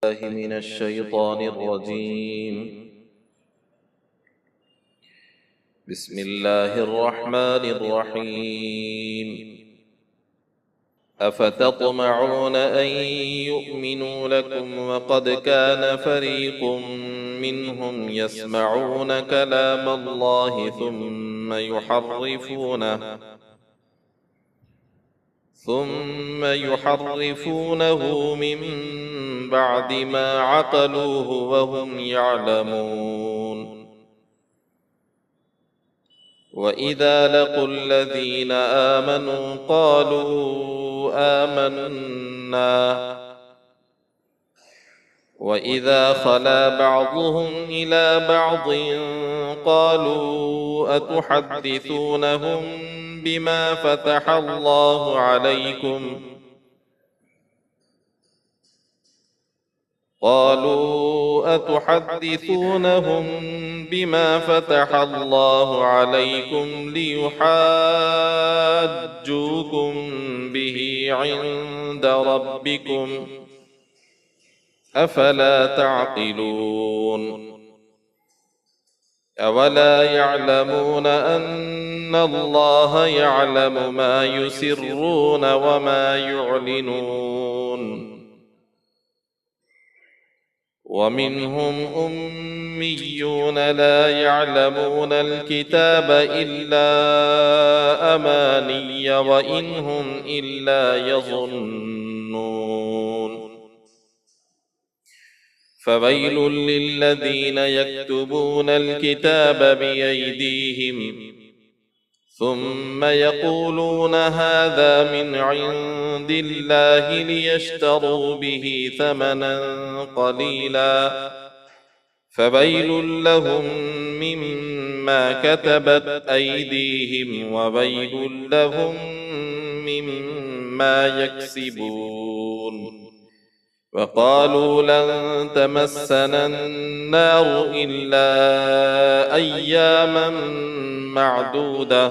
الله من الشيطان الرجيم. بسم الله الرحمن الرحيم. أفتطمعون أن يؤمنوا لكم وقد كان فريق منهم يسمعون كلام الله ثم يحرفونه من بعد ما عقلوه وهم يعلمون. وإذا لقوا الذين آمنوا قالوا آمنا وإذا خلا بعضهم إلى بعض قالوا أتحدثونهم بما فتح الله عليكم ليحاجوكم به عند ربكم أفلا تعقلون. أولا يعلمون أن الله يعلم ما يسرون وما يعلنون. ومنهم أميون لا يعلمون الكتاب إلا أماني وإن هم إلا يظنون. فويل للذين يكتبون الكتاب بأيديهم ثم يقولون هذا من عند الله ليشتروا به ثمنا قليلا فويل لهم مما كتبت أيديهم وويل لهم مما يكسبون. وقالوا لن تمسنا النار إلا أياما معدودة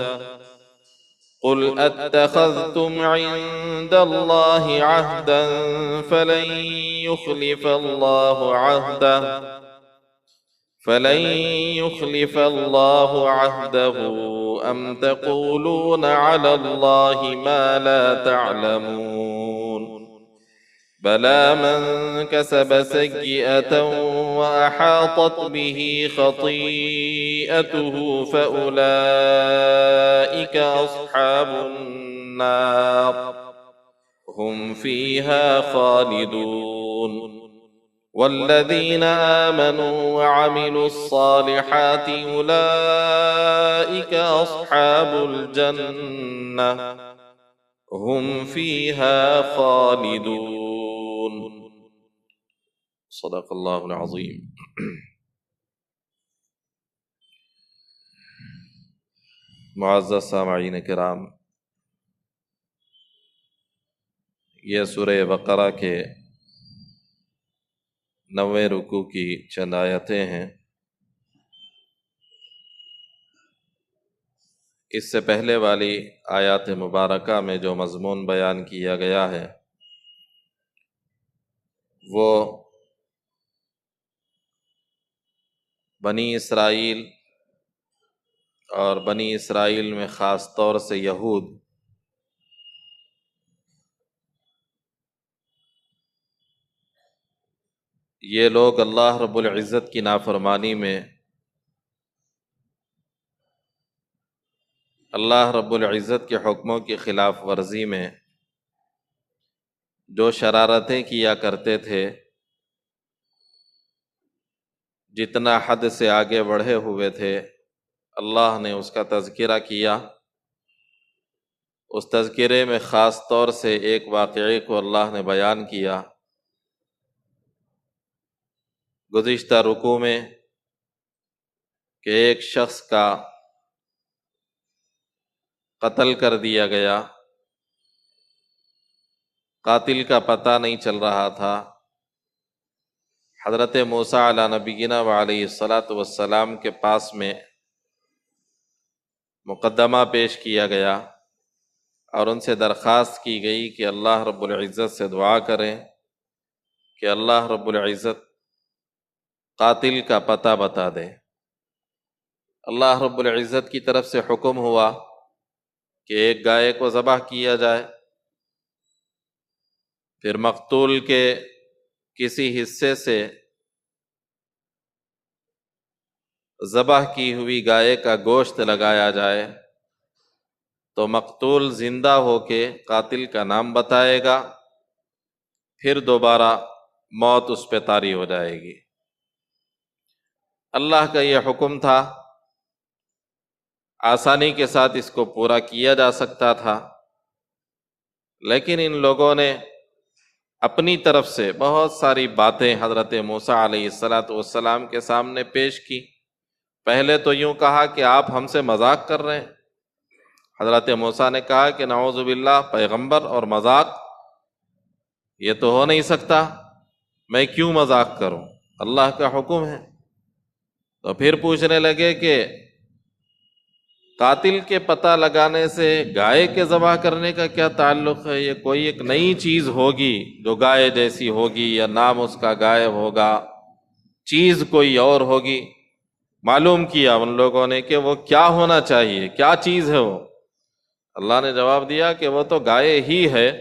قل أتخذتم عند الله عهدا فلن يخلف الله عهده أم تقولون على الله ما لا تعلمون. بلى من كسب سيئة وأحاطت به خطيئته فأولئك أصحاب النار هم فيها خالدون. والذين آمنوا وعملوا الصالحات أولئك أصحاب الجنة هم فيها خالدون. صدق اللہ العظیم. معزز سامعین کرام، یہ سورہ بقرہ کے 90 رکوع کی چند آیتیں ہیں. اس سے پہلے والی آیات مبارکہ میں جو مضمون بیان کیا گیا ہے وہ بنی اسرائیل اور بنی اسرائیل میں خاص طور سے یہود یہ لوگ اللہ رب العزت کی نافرمانی میں، اللہ رب العزت کے حکموں کی خلاف ورزی میں جو شرارتیں کیا کرتے تھے، جتنا حد سے آگے بڑھے ہوئے تھے، اللہ نے اس کا تذکرہ کیا. اس تذکرے میں خاص طور سے ایک واقعے کو اللہ نے بیان کیا گزشتہ رکوع میں کہ ایک شخص کا قتل کر دیا گیا. قاتل کا پتہ نہیں چل رہا تھا. حضرت موسیٰ علیہ نبینا وعلیہ الصلاۃ والسلام کے پاس میں مقدمہ پیش کیا گیا اور ان سے درخواست کی گئی کہ اللہ رب العزت سے دعا کریں کہ اللہ رب العزت قاتل کا پتہ بتا دے۔ اللہ رب العزت کی طرف سے حکم ہوا کہ ایک گائے کو ذبح کیا جائے، پھر مقتول کے کسی حصے سے ذبح کی ہوئی گائے کا گوشت لگایا جائے تو مقتول زندہ ہو کے قاتل کا نام بتائے گا، پھر دوبارہ موت اس پہ طاری ہو جائے گی۔ اللہ کا یہ حکم تھا، آسانی کے ساتھ اس کو پورا کیا جا سکتا تھا، لیکن ان لوگوں نے اپنی طرف سے بہت ساری باتیں حضرت موسیٰ علیہ السلام کے سامنے پیش کی۔ پہلے تو یوں کہا کہ آپ ہم سے مذاق کر رہے ہیں۔ حضرت موسیٰ نے کہا کہ نعوذ باللہ، پیغمبر اور مذاق یہ تو ہو نہیں سکتا، میں کیوں مذاق کروں، اللہ کا حکم ہے۔ تو پھر پوچھنے لگے کہ قاتل کے پتہ لگانے سے گائے کے ذبح کرنے کا کیا تعلق ہے؟ یہ کوئی ایک نئی چیز ہوگی جو گائے جیسی ہوگی، یا نام اس کا گائے ہوگا، چیز کوئی اور ہوگی۔ معلوم کیا ان لوگوں نے کہ وہ کیا ہونا چاہیے، کیا چیز ہے وہ۔ اللہ نے جواب دیا کہ وہ تو گائے ہی ہے،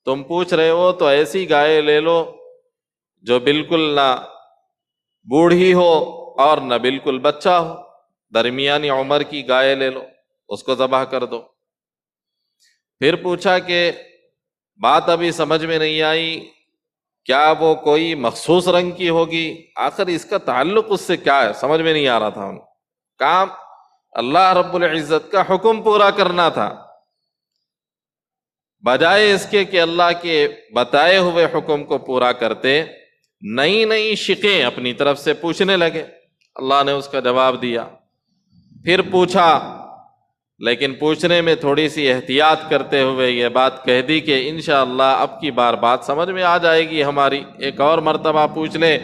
تم پوچھ رہے ہو تو ایسی گائے لے لو جو بالکل نہ بوڑھی ہو اور نہ بالکل بچہ ہو، درمیانی عمر کی گائے لے لو، اس کو ذبح کر دو۔ پھر پوچھا کہ بات ابھی سمجھ میں نہیں آئی، کیا وہ کوئی مخصوص رنگ کی ہوگی؟ آخر اس کا تعلق اس سے کیا ہے، سمجھ میں نہیں آ رہا تھا ان کو۔ کام اللہ رب العزت کا حکم پورا کرنا تھا، بجائے اس کے کہ اللہ کے بتائے ہوئے حکم کو پورا کرتے، نئی نئی شقیں اپنی طرف سے پوچھنے لگے۔ اللہ نے اس کا جواب دیا۔ پھر پوچھا، لیکن پوچھنے میں تھوڑی سی احتیاط کرتے ہوئے یہ بات کہہ دی کہ انشاءاللہ اب کی بار بات سمجھ میں آ جائے گی ہماری، ایک اور مرتبہ پوچھ لیں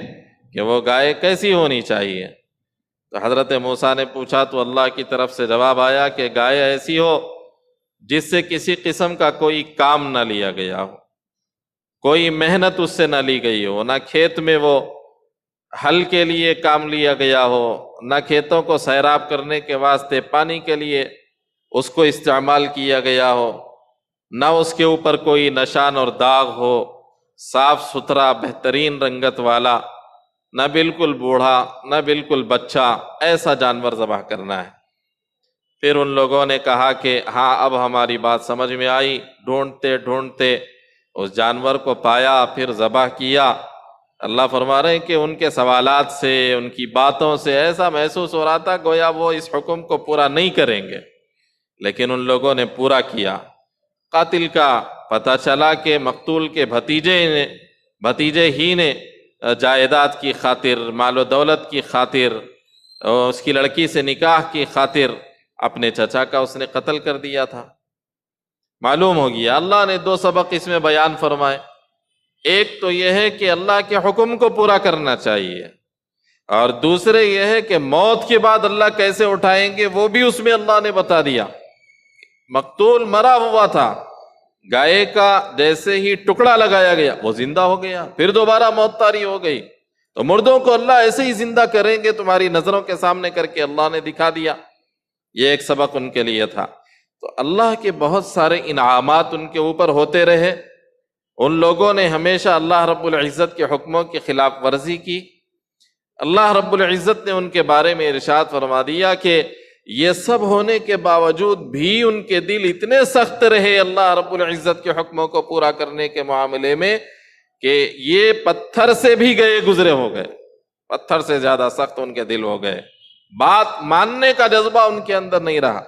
کہ وہ گائے کیسی ہونی چاہیے۔ تو حضرت موسیٰ نے پوچھا تو اللہ کی طرف سے جواب آیا کہ گائے ایسی ہو جس سے کسی قسم کا کوئی کام نہ لیا گیا ہو، کوئی محنت اس سے نہ لی گئی ہو، نہ کھیت میں وہ ہل کے لیے کام لیا گیا ہو، نہ کھیتوں کو سیراب کرنے کے واسطے پانی کے لیے اس کو استعمال کیا گیا ہو، نہ اس کے اوپر کوئی نشان اور داغ ہو، صاف ستھرا بہترین رنگت والا، نہ بالکل بوڑھا نہ بالکل بچہ، ایسا جانور ذبح کرنا ہے۔ پھر ان لوگوں نے کہا کہ ہاں اب ہماری بات سمجھ میں آئی، ڈھونڈتے ڈھونڈتے اس جانور کو پایا، پھر ذبح کیا۔ اللہ فرما رہے ہیں کہ ان کے سوالات سے، ان کی باتوں سے ایسا محسوس ہو رہا تھا گویا وہ اس حکم کو پورا نہیں کریں گے، لیکن ان لوگوں نے پورا کیا۔ قاتل کا پتہ چلا کہ مقتول کے بھتیجے ہی نے جائیداد کی خاطر، مال و دولت کی خاطر، اس کی لڑکی سے نکاح کی خاطر اپنے چچا کا اس نے قتل کر دیا تھا۔ معلوم ہو گیا۔ اللہ نے دو سبق اس میں بیان فرمائے، ایک تو یہ ہے کہ اللہ کے حکم کو پورا کرنا چاہیے، اور دوسرے یہ ہے کہ موت کے بعد اللہ کیسے اٹھائیں گے وہ بھی اس میں اللہ نے بتا دیا۔ مقتول مرا ہوا تھا، گائے کا جیسے ہی ٹکڑا لگایا گیا وہ زندہ ہو گیا، پھر دوبارہ موت طاری ہو گئی۔ تو مردوں کو اللہ ایسے ہی زندہ کریں گے تمہاری نظروں کے سامنے کر کے اللہ نے دکھا دیا۔ یہ ایک سبق ان کے لیے تھا۔ تو اللہ کے بہت سارے انعامات ان کے اوپر ہوتے رہے، ان لوگوں نے ہمیشہ اللہ رب العزت کے حکموں کی خلاف ورزی کی۔ اللہ رب العزت نے ان کے بارے میں ارشاد فرما دیا کہ یہ سب ہونے کے باوجود بھی ان کے دل اتنے سخت رہے اللہ رب العزت کے حکموں کو پورا کرنے کے معاملے میں کہ یہ پتھر سے بھی گزرے ہو گئے، پتھر سے زیادہ سخت ان کے دل ہو گئے، بات ماننے کا جذبہ ان کے اندر نہیں رہا۔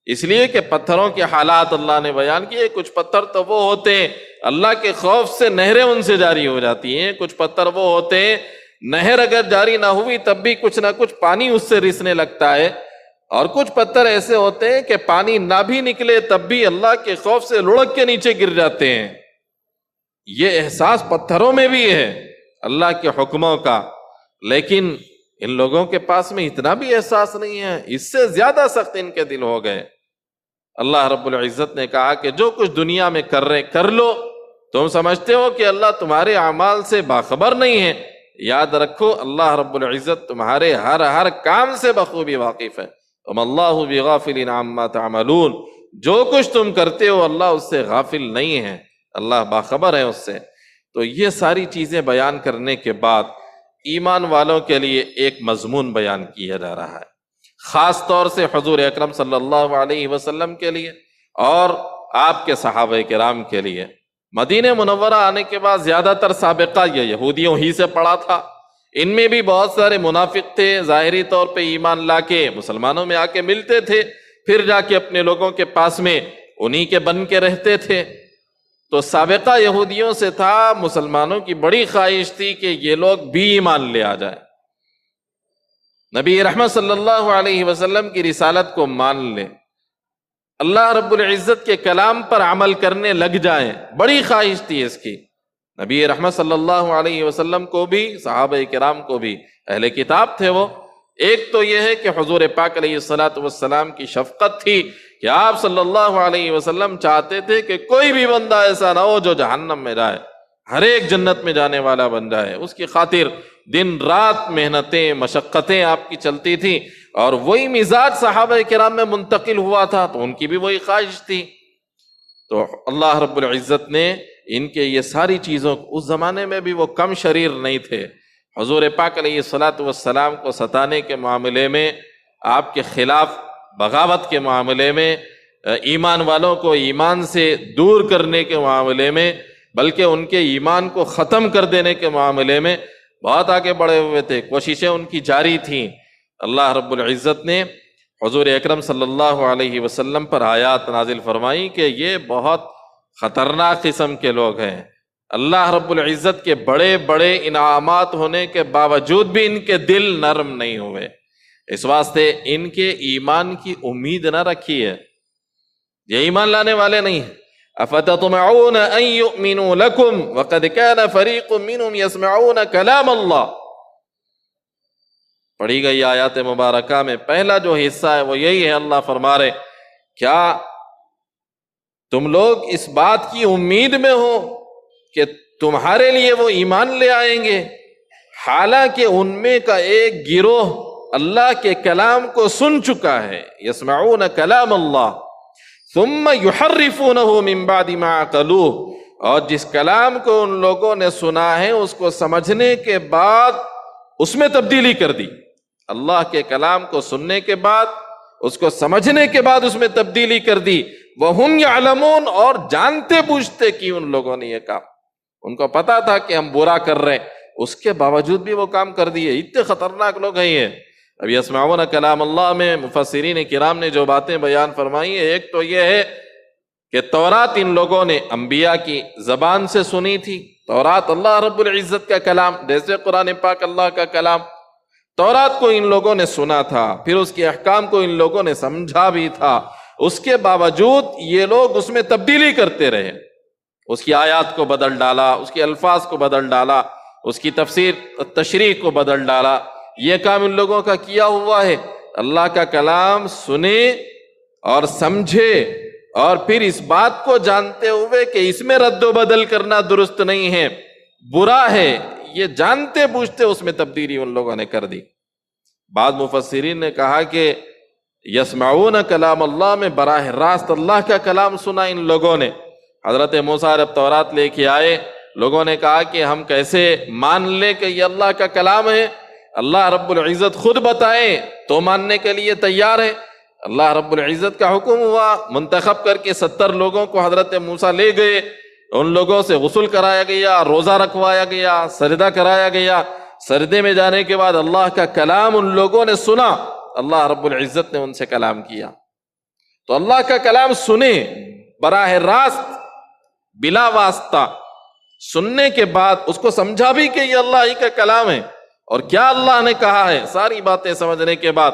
اس لیے کہ پتھروں کے حالات اللہ نے بیان کیے، کچھ پتھر تو وہ ہوتے ہیں اللہ کے خوف سے نہریں ان سے جاری ہو جاتی ہیں، کچھ پتھر وہ ہوتے ہیں نہر اگر جاری نہ ہوئی تب بھی کچھ نہ کچھ پانی اس سے رسنے لگتا ہے، اور کچھ پتھر ایسے ہوتے ہیں کہ پانی نہ بھی نکلے تب بھی اللہ کے خوف سے لڑک کے نیچے گر جاتے ہیں۔ یہ احساس پتھروں میں بھی ہے اللہ کے حکموں کا، لیکن ان لوگوں کے پاس میں اتنا بھی احساس نہیں ہے، اس سے زیادہ سخت ان کے دل ہو گئے۔ اللہ رب العزت نے کہا کہ جو کچھ دنیا میں کر رہے کر لو، تم سمجھتے ہو کہ اللہ تمہارے اعمال سے باخبر نہیں ہے، یاد رکھو اللہ رب العزت تمہارے ہر کام سے بخوبی واقف ہے۔ وما اللہ بغافل عما تعملون، جو کچھ تم کرتے ہو اللہ اس سے غافل نہیں ہے، اللہ باخبر ہے اس سے۔ تو یہ ساری چیزیں بیان کرنے کے بعد ایمان والوں کے لیے ایک مضمون بیان کیا جا رہا ہے، خاص طور سے حضور اکرم صلی اللہ علیہ وسلم کے لیے اور آپ کے صحابہ کرام کے لیے۔ مدینہ منورہ آنے کے بعد زیادہ تر سابقہ یہ یہودیوں ہی سے پڑا تھا، ان میں بھی بہت سارے منافق تھے، ظاہری طور پہ ایمان لا کے مسلمانوں میں آ کے ملتے تھے، پھر جا کے اپنے لوگوں کے پاس میں انہی کے بن کے رہتے تھے۔ تو سابقہ یہودیوں سے تھا، مسلمانوں کی بڑی خواہش تھی کہ یہ لوگ بھی ایمان لے آ جائیں، نبی رحمت صلی اللہ علیہ وسلم کی رسالت کو مان لیں، اللہ رب العزت کے کلام پر عمل کرنے لگ جائیں، بڑی خواہش تھی اس کی۔ نبی رحمت صلی اللہ علیہ وسلم کو بھی، صحابہ کرام کو بھی، اہل کتاب تھے وہ۔ ایک تو یہ ہے کہ حضور پاک علیہ الصلاۃ والسلام کی شفقت تھی کہ آپ صلی اللہ علیہ وسلم چاہتے تھے کہ کوئی بھی بندہ ایسا نہ ہو جو جہنم میں جائے، ہر ایک جنت میں جانے والا بن جائے۔ اس کی خاطر دن رات محنتیں مشقتیں آپ کی چلتی تھیں، اور وہی مزاج صحابہ کرام میں منتقل ہوا تھا، تو ان کی بھی وہی خواہش تھی۔ تو اللہ رب العزت نے ان کے یہ ساری چیزوں، اس زمانے میں بھی وہ کم شریر نہیں تھے، حضور پاک علیہ الصلاۃ والسلام کو ستانے کے معاملے میں، آپ کے خلاف بغاوت کے معاملے میں، ایمان والوں کو ایمان سے دور کرنے کے معاملے میں، بلکہ ان کے ایمان کو ختم کر دینے کے معاملے میں بہت آگے بڑھے ہوئے تھے، کوششیں ان کی جاری تھیں۔ اللہ رب العزت نے حضور اکرم صلی اللہ علیہ وسلم پر آیات نازل فرمائی کہ یہ بہت خطرناک قسم کے لوگ ہیں، اللہ رب العزت کے بڑے بڑے انعامات ہونے کے باوجود بھی ان کے دل نرم نہیں ہوئے، اس واسطے ان کے ایمان کی امید نہ رکھی ہے، یہ ایمان لانے والے نہیں ہیں۔ افتطمعون ان یؤمنوا لکم وقد کان فریق منهم یسمعون کلام اللہ، پڑھی گئی آیات مبارکہ میں پہلا جو حصہ ہے وہ یہی ہے، اللہ فرما رہے کیا تم لوگ اس بات کی امید میں ہو کہ تمہارے لیے وہ ایمان لے آئیں گے، حالانکہ ان میں کا ایک گروہ اللہ کے کلام کو سن چکا ہے، یسمعون کلام اللہ ثم یحرفونہ من بعد ما عقلوہ، اور جس کلام کو ان لوگوں نے سنا ہے اس کو سمجھنے کے بعد اس میں تبدیلی کر دی، اللہ کے کلام کو سننے کے بعد اس کو سمجھنے کے بعد اس میں تبدیلی کر دی، وَهُمْ يَعْلَمُونَ، اور جانتے بوجھتے کی ان لوگوں نے یہ کام، ان کو پتا تھا کہ ہم برا کر رہے ہیں، اس کے باوجود بھی وہ کام کر دیے، اتنے خطرناک لوگ ہیں یہ۔ اب یسمعون کلام اللہ میں مفسرین کرام نے جو باتیں بیان فرمائی ہیں، ایک تو یہ ہے کہ تورات ان لوگوں نے انبیاء کی زبان سے سنی تھی، تورات اللہ رب العزت کا کلام، جیسے قرآن پاک اللہ کا کلام، تورات کو ان لوگوں نے سنا تھا، پھر اس کے احکام کو ان لوگوں نے سمجھا بھی تھا، اس کے باوجود یہ لوگ اس میں تبدیلی کرتے رہے، اس کی آیات کو بدل ڈالا، اس کے الفاظ کو بدل ڈالا، اس کی تفسیر تشریح کو بدل ڈالا، یہ کام ان لوگوں کا کیا ہوا ہے۔ اللہ کا کلام سنے اور سمجھے اور پھر اس بات کو جانتے ہوئے کہ اس میں رد و بدل کرنا درست نہیں ہے، برا ہے، یہ جانتے بوجھتے اس میں تبدیلی ان لوگوں نے کر دی۔ بعض مفسرین نے کہا کہ یسمعون کلام اللہ میں براہ راست اللہ کا کلام سنا ان لوگوں نے۔ حضرت موسیٰ جب تورات لے کے آئے، لوگوں نے کہا کہ ہم کیسے مان لیں کہ یہ اللہ کا کلام ہے، اللہ رب العزت خود بتائیں تو ماننے کے لیے تیار ہے۔ اللہ رب العزت کا حکم ہوا، منتخب کر کے 70 لوگوں کو حضرت موسیٰ لے گئے، ان لوگوں سے غسل کرایا گیا، روزہ رکھوایا گیا، سجدہ کرایا گیا، سجدے میں جانے کے بعد اللہ کا کلام ان لوگوں نے سنا، اللہ رب العزت نے ان سے کلام کیا۔ تو اللہ کا کلام سنیں براہ راست بلا واسطہ، سننے کے بعد اس کو سمجھا بھی کہ یہ اللہ ہی کا کلام ہے اور کیا اللہ نے کہا ہے، ساری باتیں سمجھنے کے بعد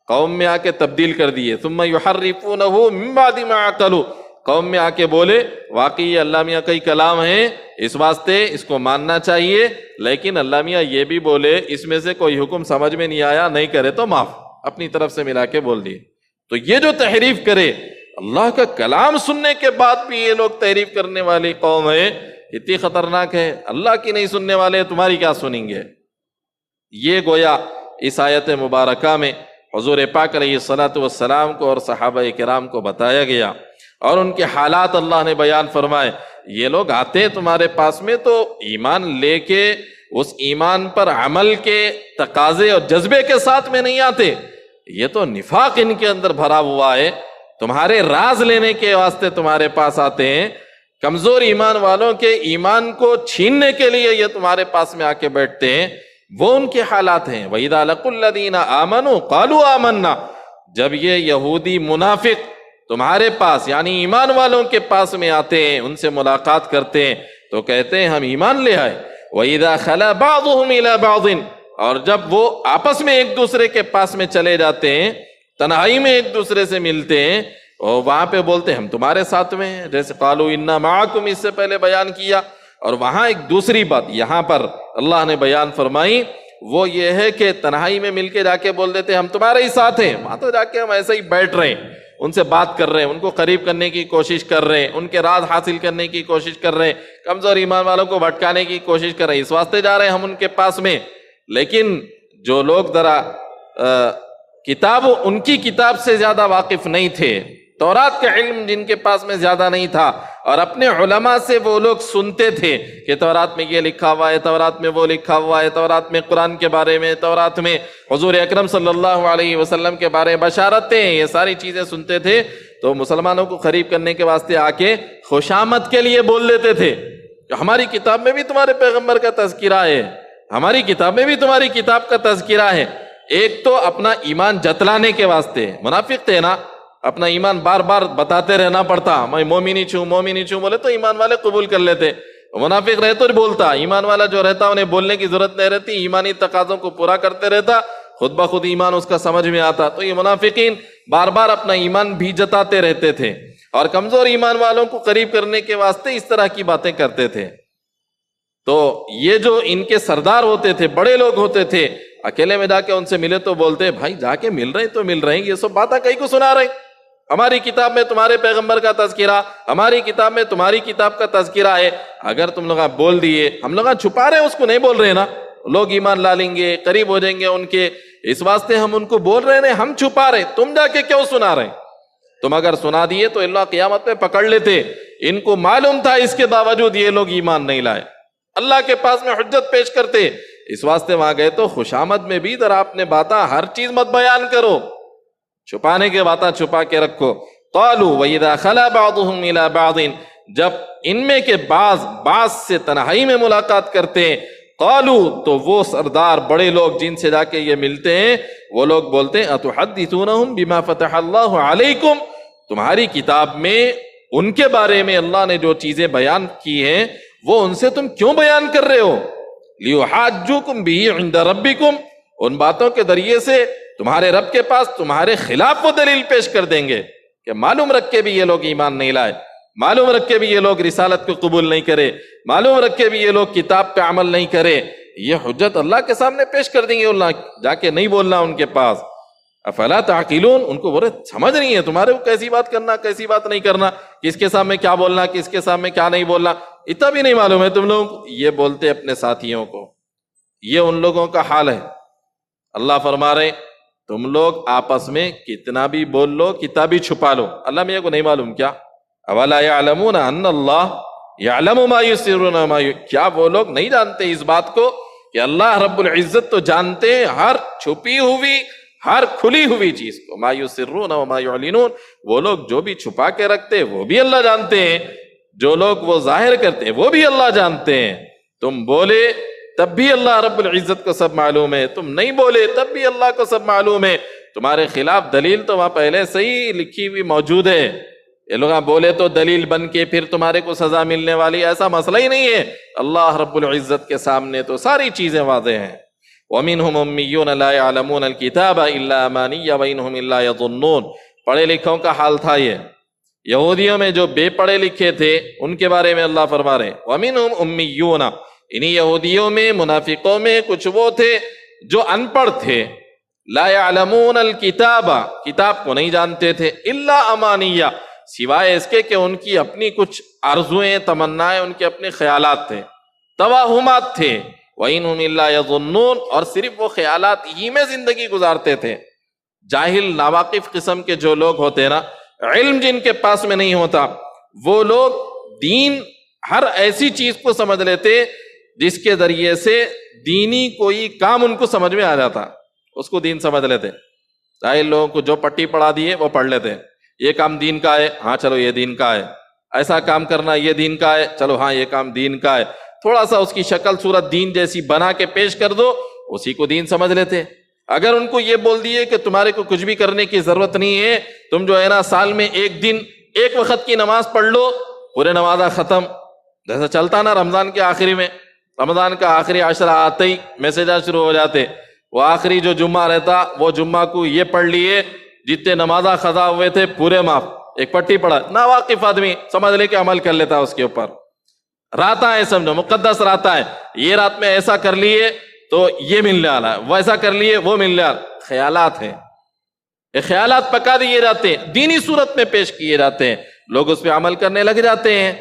قوم میں آ کے تبدیل کر دیے۔ ثم یحرفونہ من بعد ما عقلوا، قوم میں آ کے بولے واقعی یہ اللہ میاں کا ہی کلام ہے، اس واسطے اس کو ماننا چاہیے، لیکن اللہ میاں یہ بھی بولے اس میں سے کوئی حکم سمجھ میں نہیں آیا، نہیں کرے تو معاف، اپنی طرف سے ملا کے بول دیے۔ تو یہ جو تحریف کرے اللہ کا کلام سننے کے بعد بھی یہ لوگ تحریف کرنے والی قوم ہے، اتنی خطرناک ہے، اللہ کی نہیں سننے والے تمہاری کیا سنیں گے۔ یہ گویا اس آیت مبارکہ میں حضور پاک علیہ الصلوۃ والسلام کو اور صحابہ کرام کو بتایا گیا، اور ان کے حالات اللہ نے بیان فرمائے۔ یہ لوگ آتے ہیں تمہارے پاس میں تو ایمان لے کے اس ایمان پر عمل کے تقاضے اور جذبے کے ساتھ میں نہیں آتے، یہ تو نفاق ان کے اندر بھرا ہوا ہے، تمہارے راز لینے کے واسطے تمہارے پاس آتے ہیں، کمزور ایمان والوں کے ایمان کو چھیننے کے لیے یہ تمہارے پاس میں آ کے بیٹھتے ہیں۔ وہ ان کے حالات ہیں۔ وَإِذَا لَقُوا الَّذِينَ آمَنُوا قَالُوا آمَنَّا، جب یہ یہودی منافق تمہارے پاس یعنی ایمان والوں کے پاس میں آتے ہیں، ان سے ملاقات کرتے ہیں تو کہتے ہیں ہم ایمان لے آئے۔ وَإِذَا خَلَا بَعْضُهُمْ إِلَى بَعْضٍ، اور جب وہ آپس میں ایک دوسرے کے پاس میں چلے جاتے ہیں، تنہائی میں ایک دوسرے سے ملتے ہیں اور وہاں پہ بولتے ہیں ہم تمہارے ساتھ میں ہیں، جیسے قالوا انا معکم اس سے پہلے بیان کیا۔ اور وہاں ایک دوسری بات یہاں پر اللہ نے بیان فرمائی، وہ یہ ہے کہ تنہائی میں مل کے جا کے بول دیتے ہیں ہم تمہارے ہی ساتھ ہیں، وہاں تو جا کے ہم ایسے ہی بیٹھ رہے ہیں، ان سے بات کر رہے ہیں، ان کو قریب کرنے کی کوشش کر رہے ہیں، ان کے راز حاصل کرنے کی کوشش کر رہے ہیں، کمزور ایمان والوں کو بھٹکانے کی کوشش کر رہے ہیں، اس واسطے جا رہے ہیں ہم ان کے پاس میں۔ لیکن جو لوگ ذرا کتاب ان کی کتاب سے زیادہ واقف نہیں تھے، تورات کا علم جن کے پاس میں زیادہ نہیں تھا، اور اپنے علماء سے وہ لوگ سنتے تھے کہ تورات میں یہ لکھا ہوا ہے، تورات میں وہ لکھا ہوا ہے، تورات میں قرآن کے بارے میں، تورات میں حضور اکرم صلی اللہ علیہ وسلم کے بارے میں بشارتیں، یہ ساری چیزیں سنتے تھے، تو مسلمانوں کو قریب کرنے کے واسطے آ کے خوشامد کے لیے بول دیتے تھے کہ ہماری کتاب میں بھی تمہارے پیغمبر کا تذکرہ ہے، ہماری کتاب میں بھی تمہاری کتاب کا تذکرہ ہے۔ ایک تو اپنا ایمان جتلانے کے واسطے، منافق تھے نا، اپنا ایمان بار بار بتاتے رہنا پڑتا، میں مومنی چھوں مومنی چھوں، بولے تو ایمان والے قبول کر لیتے، منافق رہے تو بولتا، ایمان والا جو رہتا انہیں بولنے کی ضرورت نہیں رہتی، ایمانی تقاضوں کو پورا کرتے رہتا، خود بخود ایمان اس کا سمجھ میں آتا۔ تو یہ منافقین بار بار اپنا ایمان بھی جتاتے رہتے تھے، اور کمزور ایمان والوں کو قریب کرنے کے واسطے اس طرح کی باتیں کرتے تھے۔ تو یہ جو ان کے سردار ہوتے تھے، بڑے لوگ ہوتے تھے، اکیلے میں جا کے ان سے ملے تو بولتے بھائی جا کے مل رہے تو مل رہے ہیں، یہ سب باتیں کہیں کو سنا رہے ہیں، ہماری کتاب میں تمہارے پیغمبر کا تذکرہ، ہماری کتاب میں تمہاری کتاب کا تذکرہ ہے، اگر تم لوگ بول دیے، ہم لوگ چھپا رہے ہیں، اس کو نہیں بول رہے نا، لوگ ایمان لا لیں گے، قریب ہو جائیں گے ان کے، اس واسطے ہم ان کو بول رہے ہیں، ہم چھپا رہے، تم جا کے کیوں سنا رہے؟ تم اگر سنا دیے تو اللہ قیامت میں پکڑ لیتے۔ ان کو معلوم تھا، اس کے باوجود یہ لوگ ایمان نہیں لائے، اللہ کے پاس میں حجت پیش کرتے، اس واسطے وہاں گئے تو خوشامد میں بھی ذرا اپنے باتیں ہر چیز مت بیان کرو، چھپانے کے باتیں چھپا کے رکھو۔ قالوا وَإِذَا خَلَا بَعْضُهُمْ إِلَى بَعْضٍ، جب ان میں کے بعض سے تنہائی میں ملاقات کرتے ہیں، قالوا تو وہ سردار بڑے لوگ جن سے جا کے یہ ملتے ہیں، وہ لوگ بولتے ہیں أَتُحَدِّثُونَهُمْ بِمَا فَتَحَ اللَّهُ عَلَيْكُمْ، تمہاری کتاب میں ان کے بارے میں اللہ نے جو چیزیں بیان کی ہیں وہ ان سے تم کیوں بیان کر رہے ہو؟ لِيُحَاجُّوكُمْ بِهِ عِنْدَ رَبِّكُمْ، ان باتوں کے ذریعے سے تمہارے رب کے پاس تمہارے خلاف وہ دلیل پیش کر دیں گے کہ معلوم رکھ کے بھی یہ لوگ ایمان نہیں لائے، معلوم رکھ کے بھی یہ لوگ رسالت کو قبول نہیں کرے، معلوم رکھ کے بھی یہ لوگ کتاب پہ عمل نہیں کرے، یہ حجت اللہ کے سامنے پیش کر دیں گے، اللہ جا کے نہیں بولنا ان کے پاس۔ افلا تعقلون، ان کو بولے سمجھ نہیں ہے تمہارے کو کیسی بات کرنا کیسی بات نہیں کرنا، کس کے سامنے کیا بولنا کس کے سامنے کیا نہیں بولنا، اتنا بھی نہیں معلوم ہے تم لوگ، یہ بولتے اپنے ساتھیوں کو۔ یہ ان لوگوں کا حال ہے۔ اللہ فرما رہے تم لوگ آپس میں کتنا بھی بول لو، کتنا بھی چھپا لو، اللہ میاں کو نہیں معلوم کیا؟ اولا یعلمون ان اللہ یعلم ما یسرون وما کیا وہ لوگ نہیں جانتے اس بات کو کہ اللہ رب العزت تو جانتے ہیں ہر چھپی ہوئی ہر کھلی ہوئی چیز کو، ما یسرون وما یعلنون، وہ لوگ جو بھی چھپا کے رکھتے وہ بھی اللہ جانتے ہیں، جو لوگ وہ ظاہر کرتے ہیں وہ بھی اللہ جانتے ہیں۔ تم بولے تب بھی اللہ رب العزت کو سب معلوم ہے، تم نہیں بولے تب بھی اللہ کو سب معلوم ہے، تمہارے خلاف دلیل تو وہاں پہلے سے ہی لکھی ہوئی موجود ہے، یہ لوگ بولے تو دلیل بن کے پھر تمہارے کو سزا ملنے والی، ایسا مسئلہ ہی نہیں ہے، اللہ رب العزت کے سامنے تو ساری چیزیں واضح ہیں۔ وَمِنْهُمْ أُمِّيُّونَ لَا يَعْلَمُونَ الْكِتَابَ إِلَّا أَمَانِيَّ وَإِنْهُمْ إِلَّا يَظُنُّونَ، پڑھے لکھوں کا حال تھا یہ، یہودیوں میں جو بے پڑھے لکھے تھے ان کے بارے میں اللہ فرما رہے ہیں وَمِنْهُمْ أُمِّيُّونَ، انہی یہودیوں میں منافقوں میں کچھ وہ تھے جو ان پڑھ تھے، لا يعلمون الکتاب، کتاب کو نہیں جانتے تھے، الا امانیہ، سوائے اس کے کہ ان کی اپنی کچھ آرزوئیں، تمنائیں، ان کے اپنے خیالات تھے، توہمات تھے، وَإِنْهُمْ إِلَّا يَظُنُّونَ، اور صرف وہ خیالات ہی میں زندگی گزارتے تھے۔ جاہل ناواقف قسم کے جو لوگ ہوتے نا، علم جن کے پاس میں نہیں ہوتا، وہ لوگ دین ہر ایسی چیز کو سمجھ لیتے جس کے ذریعے سے دینی کوئی کام ان کو سمجھ میں آ جاتا، اس کو دین سمجھ لیتے۔ جاہل لوگوں کو جو پٹی پڑھا دیے وہ پڑھ لیتے، یہ کام دین کا ہے، ہاں چلو یہ دین کا ہے، ایسا کام کرنا یہ دین کا ہے، چلو ہاں یہ کام دین کا ہے، تھوڑا سا اس کی شکل صورت دین جیسی بنا کے پیش کر دو، اسی کو دین سمجھ لیتے۔ اگر ان کو یہ بول دیے کہ تمہارے کو کچھ بھی کرنے کی ضرورت نہیں ہے، تم جو ہے نا سال میں ایک دن ایک وقت کی نماز پڑھ لو، پورے نمازہ ختم، جیسا چلتا نا رمضان کے آخری میں، رمضان کا آخری عشرہ آتے ہی میسیجات شروع ہو جاتے، وہ آخری جو جمعہ رہتا وہ جمعہ کو یہ پڑھ لیے، جتنے نمازہ قضا ہوئے تھے پورے معاف، ایک پٹی پڑھا، ناواقف آدمی سمجھ لے کے عمل کر لیتا اس کے اوپر، راتاں ہے سمجھو، مقدس راتاں ہے، یہ رات میں ایسا کر لیے تو یہ ملنے والا ہے، ویسا کر لیے وہ ملنے والا، خیالات ہیں، یہ خیالات پکا دیے جاتے ہیں، دینی صورت میں پیش کیے جاتے ہیں، لوگ اس پہ عمل کرنے لگ جاتے ہیں۔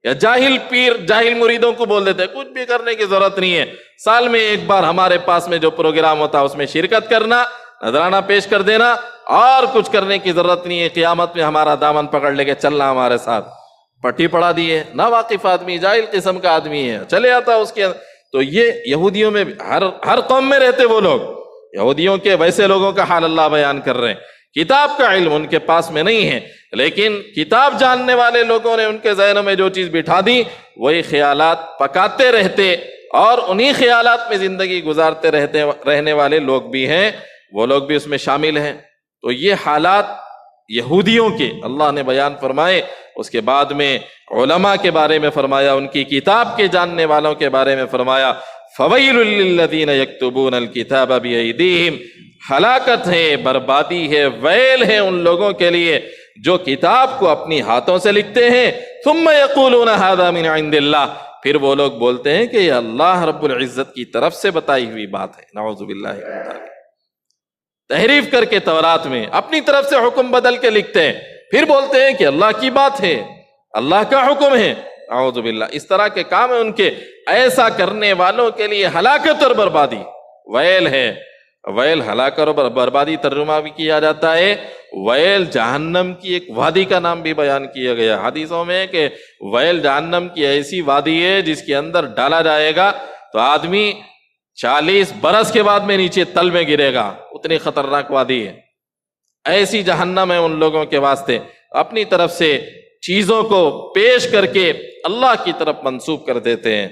یا جاہل پیر جاہل مریدوں کو بول دیتے ہیں کچھ بھی کرنے کی ضرورت نہیں ہے، سال میں ایک بار ہمارے پاس میں جو پروگرام ہوتا ہے اس میں شرکت کرنا، نذرانہ پیش کر دینا، اور کچھ کرنے کی ضرورت نہیں ہے، قیامت میں ہمارا دامن پکڑ لے کے چلنا ہمارے ساتھ۔ پٹی پڑھا دیے، ناواقف آدمی، جاہل قسم کا آدمی ہے، چلے آتا اس کے۔ تو یہ یہودیوں میں ہر قوم میں رہتے وہ لوگ، یہودیوں کے ویسے لوگوں کا حال اللہ بیان کر رہے ہیں۔ کتاب کا علم ان کے پاس میں نہیں ہے، لیکن کتاب جاننے والے لوگوں نے ان کے ذہنوں میں جو چیز بٹھا دی وہی خیالات پکاتے رہتے، اور انہی خیالات میں زندگی گزارتے رہنے والے لوگ بھی ہیں، وہ لوگ بھی اس میں شامل ہیں۔ تو یہ حالات یہودیوں کے اللہ نے بیان فرمائے، اس کے بعد میں علماء کے بارے میں فرمایا، ان کی کتاب کے جاننے والوں کے بارے میں فرمایا، فَوَيْلٌ لِّلَّذِينَ يَكْتُبُونَ الْكِتَابَ بِأَيْدِيهِمْ، ہلاکت ہے، بربادی ہے، ویل ہے ان لوگوں کے لیے جو کتاب کو اپنی ہاتھوں سے لکھتے ہیں، ثُمَّ يَقُولُونَ هَذَا مِنْ عِنْدِ اللَّهِ، پھر وہ لوگ بولتے ہیں کہ یہ اللہ رب العزت کی طرف سے بتائی ہوئی بات ہے، نعوذ باللہ من ذلک۔ تحریف کر کے تورات میں اپنی طرف سے حکم بدل کے لکھتے ہیں، پھر بولتے ہیں کہ اللہ کی بات ہے، اللہ کا حکم ہے، اعوذ باللہ۔ اس طرح کے کام ہیں ان کے، ایسا کرنے والوں کے لیے ہلاکت اور بربادی، ویل ہے۔ ویل ہلاکت اور بربادی ترجمہ بھی کیا جاتا ہے، ویل جہنم کی ایک وادی کا نام بھی بیان کیا گیا حدیثوں میں کہ ویل جہنم کی ایسی وادی ہے جس کے اندر ڈالا جائے گا تو آدمی 40 برس کے بعد میں نیچے تل میں گرے گا، اتنی خطرناک وادی ہے۔ ایسی جہنم ہے ان لوگوں کے واسطے، اپنی طرف سے چیزوں کو پیش کر کے اللہ کی طرف منسوب کر دیتے ہیں۔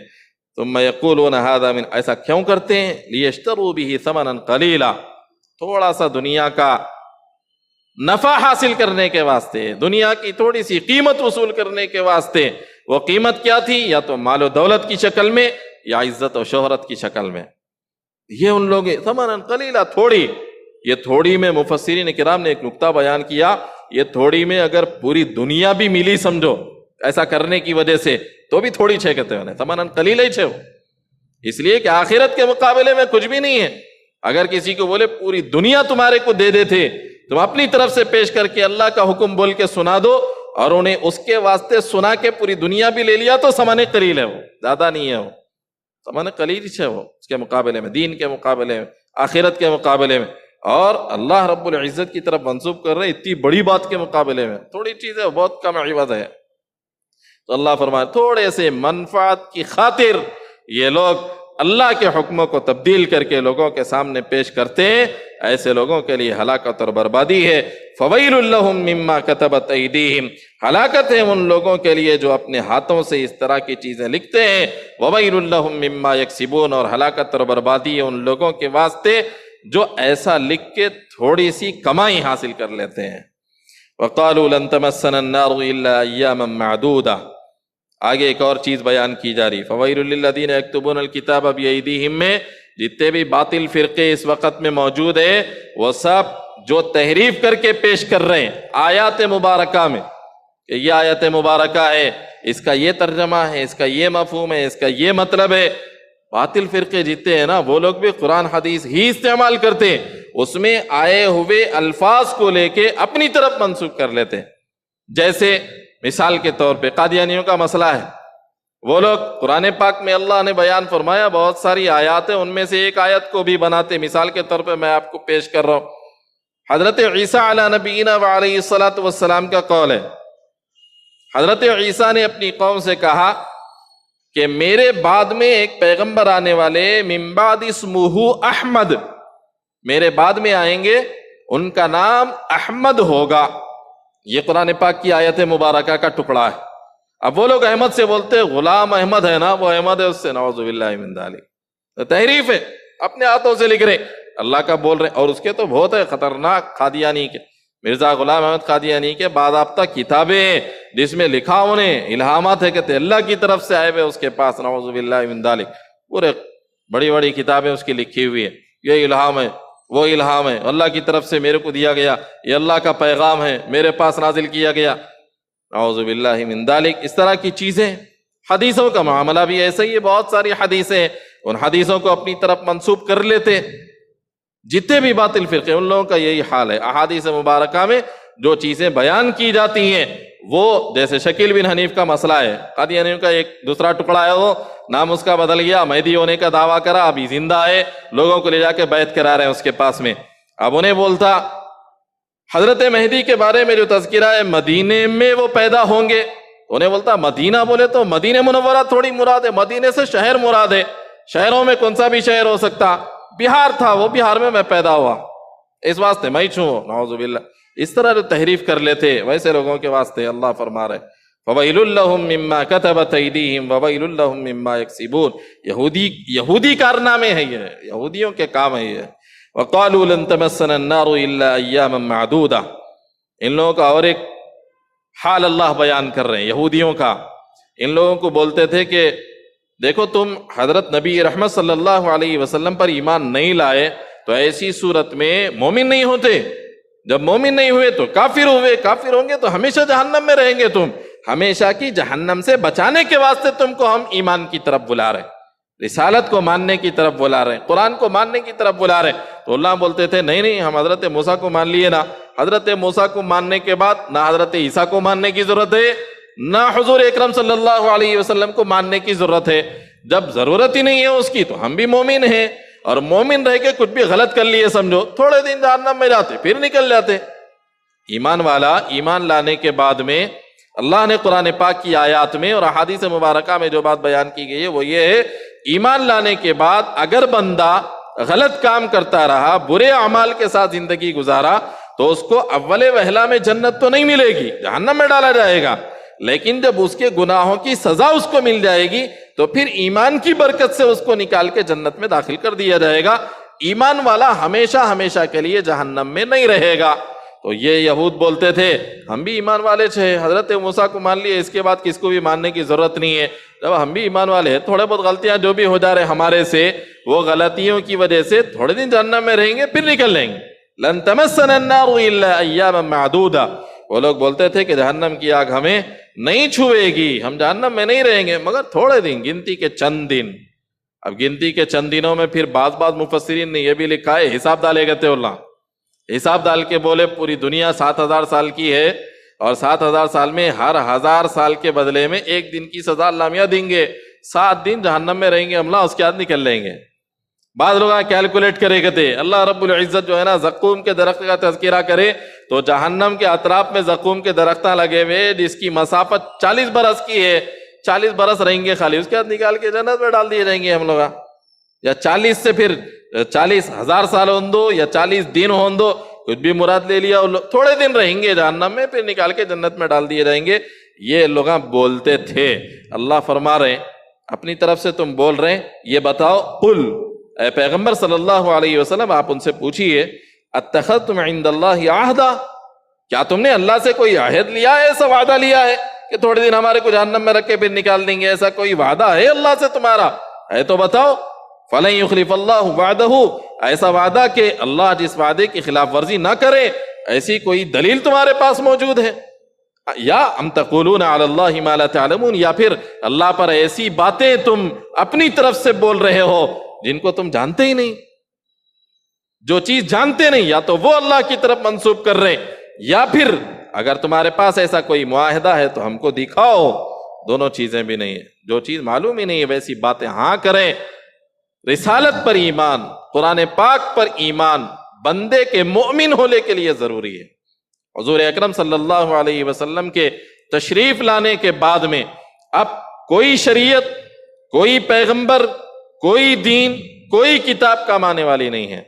ثم یقولون ھذا من، ایسا کیوں کرتے ہیں؟ لیشتروا به ثمنا قلیلا، تھوڑا سا دنیا کا نفع حاصل کرنے کے واسطے، دنیا کی تھوڑی سی قیمت وصول کرنے کے واسطے۔ وہ قیمت کیا تھی؟ یا تو مال و دولت کی شکل میں یا عزت و شہرت کی شکل میں۔ یہ ان لوگ ثمنا قلیلا، تھوڑی، یہ تھوڑی میں مفسرین کرام نے ایک نقطہ بیان کیا، یہ تھوڑی میں اگر پوری دنیا بھی ملی سمجھو ایسا کرنے کی وجہ سے تو بھی تھوڑی چھے کہتے ہیں، ثمنا قلیلا ہی چھے ہو، اس لیے کہ آخرت کے مقابلے میں کچھ بھی نہیں ہے۔ اگر کسی کو بولے پوری دنیا تمہارے کو دے دیتے، تم اپنی طرف سے پیش کر کے اللہ کا حکم بول کے سنا دو، اور انہیں اس کے واسطے سنا کے پوری دنیا بھی لے لیا تو ثمن قلیل ہے، وہ زیادہ نہیں ہے، وہ ثمن قلیل ہے وہ اس کے مقابلے میں، دین کے مقابلے میں، آخرت کے مقابلے میں، اور اللہ رب العزت کی طرف منسوب کر رہے اتنی بڑی بات کے مقابلے میں تھوڑی چیز ہے، بہت کم عوض ہے۔ تو اللہ فرمائے تھوڑے سے منفعت کی خاطر یہ لوگ اللہ کے حکموں کو تبدیل کر کے لوگوں کے سامنے پیش کرتے ہیں، ایسے لوگوں کے لیے ہلاکت اور بربادی ہے۔ فویل لہم مما کتبت ایدیہم، ہلاکت ہے ان لوگوں کے لیے جو اپنے ہاتھوں سے اس طرح کی چیزیں لکھتے ہیں، وویل لہم مما یکسبون، اور ہلاکت اور بربادی ہے ان لوگوں کے واسطے جو ایسا لکھ کے تھوڑی سی کمائی حاصل کر لیتے ہیں۔ وقالوا لن تمسنا النار الا ایاما معدودہ، آگے ایک اور چیز بیان کی جا رہی، فویل للذین یکتبون الکتاب بایدیہم میں جتنے بھی باطل فرقے اس وقت میں موجود ہیں وہ سب جو تحریف کر کے پیش کر رہے ہیں آیات مبارکہ میں کہ یہ آیت مبارکہ ہے، اس کا یہ ترجمہ ہے، اس کا یہ مفہوم ہے، اس کا یہ مطلب ہے، باطل فرقے جیتے ہیں نا وہ لوگ بھی قرآن حدیث ہی استعمال کرتے ہیں، اس میں آئے ہوئے الفاظ کو لے کے اپنی طرف منسوخ کر لیتے ہیں۔ جیسے مثال کے طور پہ قادیانیوں کا مسئلہ ہے، وہ لوگ قرآن پاک میں اللہ نے بیان فرمایا بہت ساری آیات ہیں، ان میں سے ایک آیت کو بھی بناتے، مثال کے طور پہ میں آپ کو پیش کر رہا ہوں، حضرت عیسیٰ علی نبینا وعلیہ الصلاۃ والسلام کا قول ہے، حضرت عیسیٰ نے اپنی قوم سے کہا کہ میرے بعد میں ایک پیغمبر آنے والے، من بعد اسمہ احمد، میرے بعد میں آئیں گے، ان کا نام احمد ہوگا۔ یہ قرآن پاک کی آیت مبارکہ کا ٹکڑا ہے۔ اب وہ لوگ احمد سے بولتے غلام احمد ہے نا، وہ احمد ہے، اس سے نعوذ باللہ من ذالک، تحریف ہے، اپنے ہاتھوں سے لکھ رہے، اللہ کا بول رہے، اور اس کے تو بہت ہے خطرناک قادیانی کے، مرزا غلام احمد قادیانی کے باضابطہ کتابیں ہیں جس میں لکھا انہیں الہامات ہے، کہتے اللہ کی طرف سے آئے ہوئے اس کے پاس، نعوذ باللہ من ذالک، پورے بڑی بڑی کتابیں اس کی لکھی ہوئی ہیں، یہ الہام ہے، وہ الہام ہے، اللہ کی طرف سے میرے کو دیا گیا، یہ اللہ کا پیغام ہے، میرے پاس نازل کیا گیا، نعوذ باللہ من ذالک۔ اس طرح کی چیزیں، حدیثوں کا معاملہ بھی ایسا ہی ہے، بہت ساری حدیثیں، ان حدیثوں کو اپنی طرف منسوب کر لیتے، جتنے بھی باطل فرقے ان لوگوں کا یہی حال ہے۔ احادیث مبارکہ میں جو چیزیں بیان کی جاتی ہیں وہ، جیسے شکیل بن حنیف کا مسئلہ ہے، قادیانیوں کا ایک دوسرا ٹکڑا ہے، وہ نام اس کا بدل گیا، مہدی ہونے کا دعویٰ کرا، ابھی زندہ ہے، لوگوں کو لے جا کے بیعت کرا رہے ہیں اس کے پاس میں۔ اب انہیں بولتا حضرت مہدی کے بارے میں جو تذکرہ ہے مدینے میں وہ پیدا ہوں گے، انہیں بولتا مدینہ بولے تو مدینہ منورہ تھوڑی مراد ہے، مدینے سے شہر مراد ہے، شہروں میں کون سا بھی شہر ہو سکتا، بہار تھا، وہ بہار میں پیدا ہوا، اس واسطے میں چھوں، نعوذ باللہ۔ اس طرح جو تحریف کر لیتے ویسے لوگوں کے واسطے اللہ فرما رہے فَوَيْلٌ لَهُم مِّمَّا كَتَبَتْ أَيْدِيهِمْ وَوَيْلٌ لَهُم مِّمَّا يَكْسِبُونَ۔ یہودی کارنامے ہیں، یہ یہودیوں کے کام ہے یہ۔ وَقَالُوا لَن تَمَسَّنَا النَّارُ إِلَّا أَيَّامًا مَّعْدُودَةً۔ ان لوگوں کا اور ایک حال اللہ بیان کر رہے ہیں یہودیوں کا، ان لوگوں کو بولتے تھے کہ دیکھو تم حضرت نبی رحمت صلی اللہ علیہ وسلم پر ایمان نہیں لائے تو ایسی صورت میں مومن نہیں ہوتے، جب مومن نہیں ہوئے تو کافر ہوئے، کافر ہوں گے تو ہمیشہ جہنم میں رہیں گے، تم ہمیشہ کی جہنم سے بچانے کے واسطے تم کو ہم ایمان کی طرف بلا رہے ہیں، رسالت کو ماننے کی طرف بلا رہے ہیں، قرآن کو ماننے کی طرف بلا رہے ہیں۔ تو اللہ بولتے تھے نہیں نہیں، ہم حضرت موسیٰ کو مان لیے نا، حضرت موسیٰ کو ماننے کے بعد نہ حضرت عیسیٰ کو ماننے کی ضرورت ہے، نہ حضور اکرم صلی اللہ علیہ وسلم کو ماننے کی ضرورت ہے۔ جب ضرورت ہی نہیں ہے اس کی تو ہم بھی مومن ہیں، اور مومن رہ کے کچھ بھی غلط کر لیے سمجھو تھوڑے دن جہنم میں جاتے پھر نکل جاتے۔ ایمان والا ایمان لانے کے بعد میں اللہ نے قرآن پاک کی آیات میں اور احادیث مبارکہ میں جو بات بیان کی گئی ہے وہ یہ ہے، ایمان لانے کے بعد اگر بندہ غلط کام کرتا رہا، برے اعمال کے ساتھ زندگی گزارا، تو اس کو اول وہلا میں جنت تو نہیں ملے گی، جہنم میں ڈالا جائے گا، لیکن جب اس کے گناہوں کی سزا اس کو مل جائے گی تو پھر ایمان کی برکت سے اس کو نکال کے جنت میں داخل کر دیا جائے گا۔ ایمان والا ہمیشہ ہمیشہ کے لیے جہنم میں نہیں رہے گا۔ تو یہ یہود بولتے تھے ہم بھی ایمان والے تھے، حضرت موسیٰ کو مان لیے، اس کے بعد کس کو بھی ماننے کی ضرورت نہیں ہے، جب ہم بھی ایمان والے ہیں، تھوڑے بہت غلطیاں جو بھی ہو جا رہے ہمارے سے، وہ غلطیوں کی وجہ سے تھوڑے دن جہنم میں رہیں گے پھر نکل لیں گے۔ لن تمسنا النار الا ایاما معدودہ، وہ لوگ بولتے تھے کہ جہنم کی آگ ہمیں نہیں چھوئے گی، ہم جہنم میں نہیں رہیں گے مگر تھوڑے دن، گنتی کے چند دن۔ اب گنتی کے چند دنوں میں پھر بعض مفسرین نے یہ بھی لکھا ہے حساب ڈالے گتے اللہ، حساب ڈال کے بولے پوری دنیا 7000 سال کی ہے، اور 7000 سال میں ہر 1000 سال کے بدلے میں ایک دن کی سزا اللہ میاں دیں گے، 7 دن جہنم میں رہیں گے ہم، اس کے بعد نکل لیں گے۔ بعض لوگ کیلکولیٹ کرے گتے، اللہ رب العزت جو ہے نا زقوم کے درخت کا تذکرہ کرے تو جہنم کے اطراف میں زقوم کے درختاں لگے ہوئے جس کی مسافت 40 برس کی ہے، 40 برس رہیں گے خالی، اس کے بعد نکال کے جنت میں ڈال دیے جائیں گے ہم لوگ، یا 40 سے پھر 40,000 سال ہوں دو یا 40 دن ہوں دو، کچھ بھی مراد لے لیا، تھوڑے دن رہیں گے جہنم میں پھر نکال کے جنت میں ڈال دیے جائیں گے۔ یہ لوگ بولتے تھے، اللہ فرما رہے اپنی طرف سے تم بول رہے ہیں، یہ بتاؤ قل، اے پیغمبر صلی اللہ علیہ وسلم آپ ان سے پوچھئے، اتخذتم عند اللہ عہدا، کیا تم نے اللہ سے کوئی عہد لیا ہے، ایسا وعدہ لیا ہے کہ تھوڑے دن ہمارے کو جہنم میں رکھ کے پھر نکال دیں گے، ایسا کوئی وعدہ ہے اللہ سے تمہارا ہے تو بتاؤ۔ فَلَن يُخْلِفَ اللَّهُ وَعْدَهُ، ایسا وعدہ کہ اللہ جس وعدے کی خلاف ورزی نہ کرے، ایسی کوئی دلیل تمہارے پاس موجود ہے؟ یا ام تقولون علی اللہ ما لا تعلمون، یا پھر اللہ پر ایسی باتیں تم اپنی طرف سے بول رہے ہو جن کو تم جانتے ہی نہیں، جو چیز جانتے نہیں، یا تو وہ اللہ کی طرف منسوب کر رہے یا پھر اگر تمہارے پاس ایسا کوئی معاہدہ ہے تو ہم کو دکھاؤ. دونوں چیزیں بھی نہیں ہیں. جو چیز معلوم ہی نہیں ہے ویسی باتیں ہاں کریں. رسالت پر ایمان، قرآن پاک پر ایمان بندے کے مومن ہونے کے لیے ضروری ہے. حضور اکرم صلی اللہ علیہ وسلم کے تشریف لانے کے بعد میں اب کوئی شریعت، کوئی پیغمبر، کوئی دین، کوئی کتاب کام آنے والی نہیں ہے.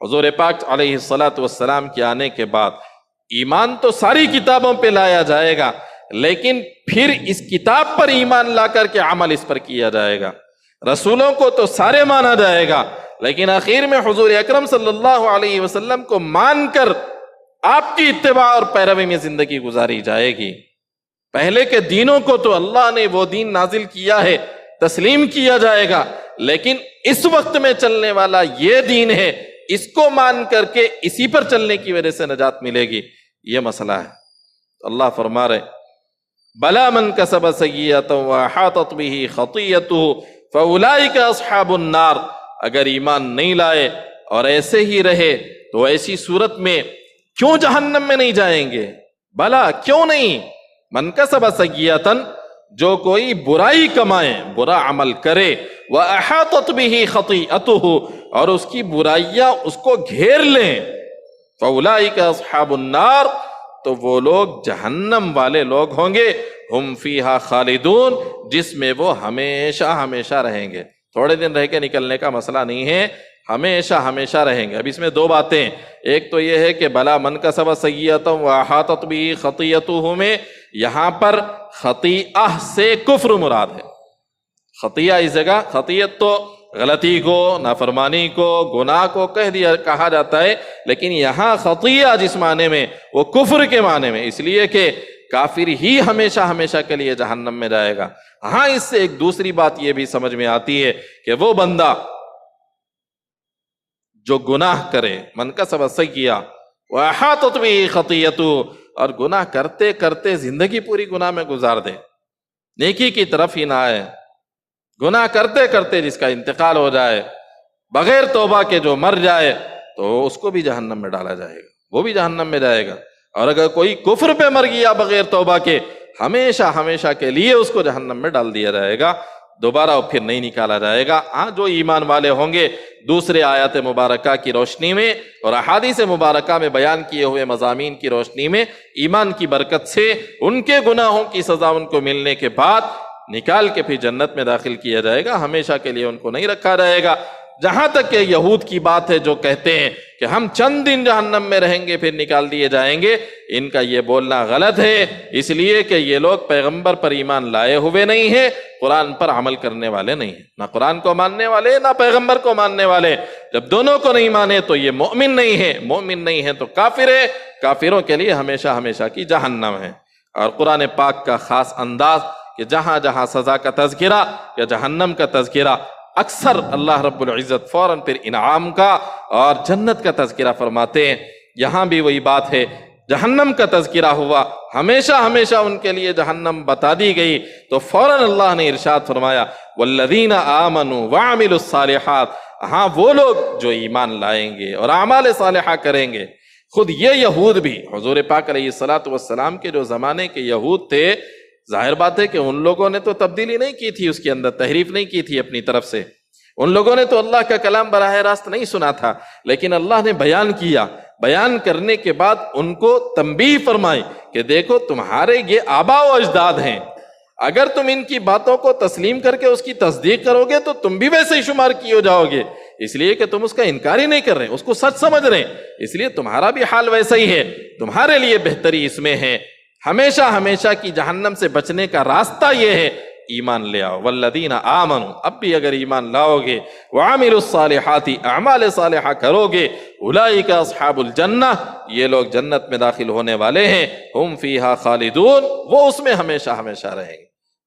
حضور پاک علیہ الصلاۃ والسلام کے آنے کے بعد ایمان تو ساری کتابوں پہ لایا جائے گا، لیکن پھر اس کتاب پر ایمان لا کر کے عمل اس پر کیا جائے گا. رسولوں کو تو سارے مانا جائے گا، لیکن آخر میں حضور اکرم صلی اللہ علیہ وسلم کو مان کر آپ کی اتباع اور پیروی میں زندگی گزاری جائے گی. پہلے کے دینوں کو تو اللہ نے وہ دین نازل کیا ہے، تسلیم کیا جائے گا، لیکن اس وقت میں چلنے والا یہ دین ہے، اس کو مان کر کے اسی پر چلنے کی وجہ سے نجات ملے گی. یہ مسئلہ ہے. اللہ فرما رہے بلا من کسب سیئۃ واحاطت بہ خطیئتہ فاولئک اصحاب النار. اگر ایمان نہیں لائے اور ایسے ہی رہے تو ایسی صورت میں کیوں جہنم میں نہیں جائیں گے؟ بلا کیوں نہیں. من کسب سیئۃ، جو کوئی برائی کمائے، برا عمل کرے، واحاطت بہ خطیئتہ، اور اس کی برائیاں اس کو گھیر لیں، فاولئک اصحاب النار، تو وہ لوگ جہنم والے لوگ ہوں گے. ہم فیہا خالدون، جس میں وہ ہمیشہ ہمیشہ رہیں گے. تھوڑے دن رہ کے نکلنے کا مسئلہ نہیں ہے، ہمیشہ ہمیشہ رہیں گے. اب اس میں دو باتیں، ایک تو یہ ہے کہ بلا من کسب سیئۃ واحاطت بہ خطیئتہ میں یہاں پر خطیئہ سے کفر مراد ہے. خطیئہ اس جگہ، خطیئت تو غلطی کو، نافرمانی کو، گناہ کو کہا جاتا ہے، لیکن یہاں خطیئہ جس معنی میں وہ کفر کے معنی میں، اس لیے کہ کافر ہی ہمیشہ ہمیشہ کے لیے جہنم میں جائے گا. ہاں اس سے ایک دوسری بات یہ بھی سمجھ میں آتی ہے کہ وہ بندہ جو گناہ کرے، من کسب سیئۃ واحاطت بہ خطیئتہ، اور گناہ کرتے کرتے زندگی پوری گناہ میں گزار دے، نیکی کی طرف ہی نہ آئے، گناہ کرتے کرتے جس کا انتقال ہو جائے، بغیر توبہ کے جو مر جائے، تو اس کو بھی جہنم میں ڈالا جائے گا، وہ بھی جہنم میں جائے گا. اور اگر کوئی کفر پہ مر گیا بغیر توبہ کے، ہمیشہ ہمیشہ کے لیے اس کو جہنم میں ڈال دیا جائے گا، دوبارہ پھر نہیں نکالا جائے گا. ہاں جو ایمان والے ہوں گے دوسرے آیات مبارکہ کی روشنی میں اور احادیث مبارکہ میں بیان کیے ہوئے مضامین کی روشنی میں، ایمان کی برکت سے ان کے گناہوں کی سزا ان کو ملنے کے بعد نکال کے پھر جنت میں داخل کیا جائے گا، ہمیشہ کے لیے ان کو نہیں رکھا جائے گا. جہاں تک کہ یہود کی بات ہے جو کہتے ہیں کہ ہم چند دن جہنم میں رہیں گے پھر نکال دیے جائیں گے، ان کا یہ بولنا غلط ہے، اس لیے کہ یہ لوگ پیغمبر پر ایمان لائے ہوئے نہیں ہیں، قرآن پر عمل کرنے والے نہیں ہیں، نہ قرآن کو ماننے والے نہ پیغمبر کو ماننے والے. جب دونوں کو نہیں مانے تو یہ مومن نہیں ہے، مومن نہیں ہے تو کافر ہے، کافروں کے لیے ہمیشہ ہمیشہ کی جہنم ہے. اور قرآن پاک کا خاص انداز کہ جہاں جہاں سزا کا تذکرہ یا جہنم کا تذکرہ، اکثر اللہ رب العزت فوراً پھر انعام کا اور جنت کا تذکرہ فرماتے ہیں. یہاں بھی وہی بات ہے، جہنم کا تذکرہ ہوا، ہمیشہ ہمیشہ ان کے لیے جہنم بتا دی گئی، تو فوراً اللہ نے ارشاد فرمایا والذین آمنوا وعملوا الصالحات. ہاں وہ لوگ جو ایمان لائیں گے اور اعمال صالحہ کریں گے. خود یہ یہود بھی حضور پاک علیہ الصلاۃ والسلام کے جو زمانے کے یہود تھے، ظاہر بات ہے کہ ان لوگوں نے تو تبدیلی نہیں کی تھی، اس کے اندر تحریف نہیں کی تھی اپنی طرف سے، ان لوگوں نے تو اللہ کا کلام براہ راست نہیں سنا تھا، لیکن اللہ نے بیان کیا، بیان کرنے کے بعد ان کو تنبیہ فرمائی کہ دیکھو تمہارے یہ آبا و اجداد ہیں، اگر تم ان کی باتوں کو تسلیم کر کے اس کی تصدیق کرو گے تو تم بھی ویسے ہی شمار کیے ہو جاؤ گے، اس لیے کہ تم اس کا انکار ہی نہیں کر رہے، اس کو سچ سمجھ رہے، اس لیے تمہارا بھی حال ویسا ہی ہے، تمہارے لیے بہتری اس میں ہے. ہمیشہ ہمیشہ کی جہنم سے بچنے کا راستہ یہ ہے، ایمان لے آؤ. والذین آمنوا، اب بھی اگر ایمان لاؤ گے، وعملوا الصالحات، اعمال صالحہ کرو گے، اولئک اصحاب الجنہ، یہ لوگ جنت میں داخل ہونے والے ہیں، ہم فیہا خالدون، وہ اس میں ہمیشہ ہمیشہ رہیں گے.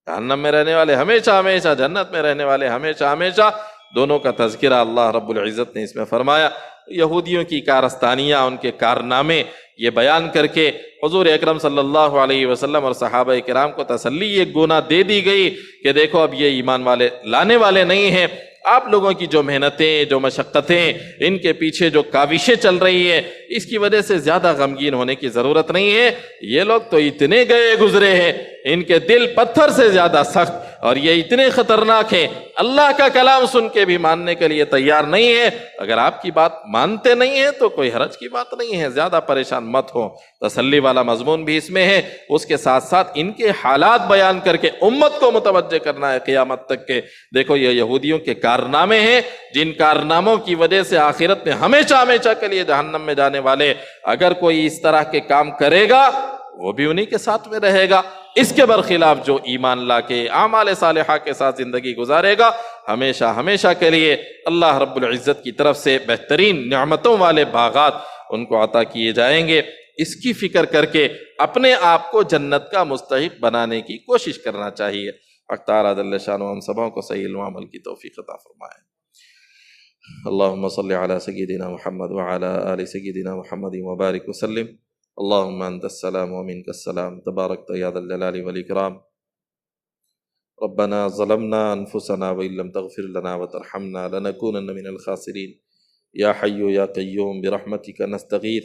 جہنم میں رہنے والے ہمیشہ ہمیشہ، جنت میں رہنے والے ہمیشہ ہمیشہ، دونوں کا تذکرہ اللہ رب العزت نے اس میں فرمایا. یہودیوں کی کارستانیاں، ان کے کارنامے یہ بیان کر کے حضور اکرم صلی اللہ علیہ وسلم اور صحابہ کرام کو تسلی ایک گونا دے دی گئی کہ دیکھو اب یہ ایمان والے لانے والے نہیں ہیں، آپ لوگوں کی جو محنتیں، جو مشقتیں، ان کے پیچھے جو کاوشیں چل رہی ہیں، اس کی وجہ سے زیادہ غمگین ہونے کی ضرورت نہیں ہے۔ یہ لوگ تو اتنے گئے گزرے ہیں، ان کے دل پتھر سے زیادہ سخت، اور یہ اتنے خطرناک ہیں، اللہ کا کلام سن کے بھی ماننے کے لیے تیار نہیں ہے۔ اگر آپ کی بات مانتے نہیں ہیں تو کوئی حرج کی بات نہیں ہے، زیادہ پریشان مت ہو۔ تسلی والا مضمون بھی اس میں ہے، اس کے ساتھ ساتھ ان کے حالات بیان کر کے امت کو متوجہ کرنا ہے قیامت تک کے۔ دیکھو یہ یہودیوں کے کارنامے ہیں، جن کارناموں کی وجہ سے آخرت میں ہمیشہ ہمیشہ کے لیے جہنم میں جانے والے، اگر کوئی اس طرح کے کام کرے گا وہ بھی انہی کے ساتھ میں رہے گا۔ اس کے برخلاف جو ایمان لا کے اعمال صالحہ کے ساتھ زندگی گزارے گا، ہمیشہ ہمیشہ کے لیے اللہ رب العزت کی طرف سے بہترین نعمتوں والے باغات ان کو عطا کیے جائیں گے۔ اس کی فکر کر کے اپنے آپ کو جنت کا مستحق بنانے کی کوشش کرنا چاہیے۔ حق تعالیٰ جل شانہ ہم سبوں کو صحیح علم و عمل کی توفیق عطا فرمائے۔ اللہم صلی علی سیدنا محمد وعلی آل سیدنا محمد وبارک وسلم۔ اللہم انت السلام ومنک السلام، تبارکت یا ذا الجلال والاکرام۔ ربنا ظلمنا انفسنا وان لم تغفر لنا وترحمنا لنکونن من الخاسرین۔ یا حی یا قیوم برحمتک نستغیث،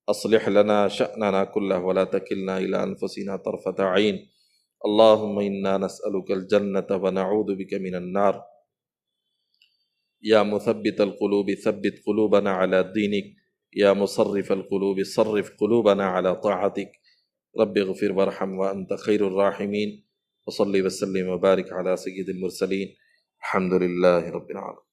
اصلح لنا شأننا كله ولا تکلنا الى انفسنا طرفة عین۔ اللہم انا نسألک الجنة ونعوذ بک من النار۔ یا مثبت القلوب ثبت قلوبنا على دینک، یا مصرف القلوب صرف قلوبنا على طاعتک۔ رب اغفر وارحم وانت خیر الراحمین، وصلی وسلم وبارک علی سید المرسلین، الحمد للہ رب العالمین۔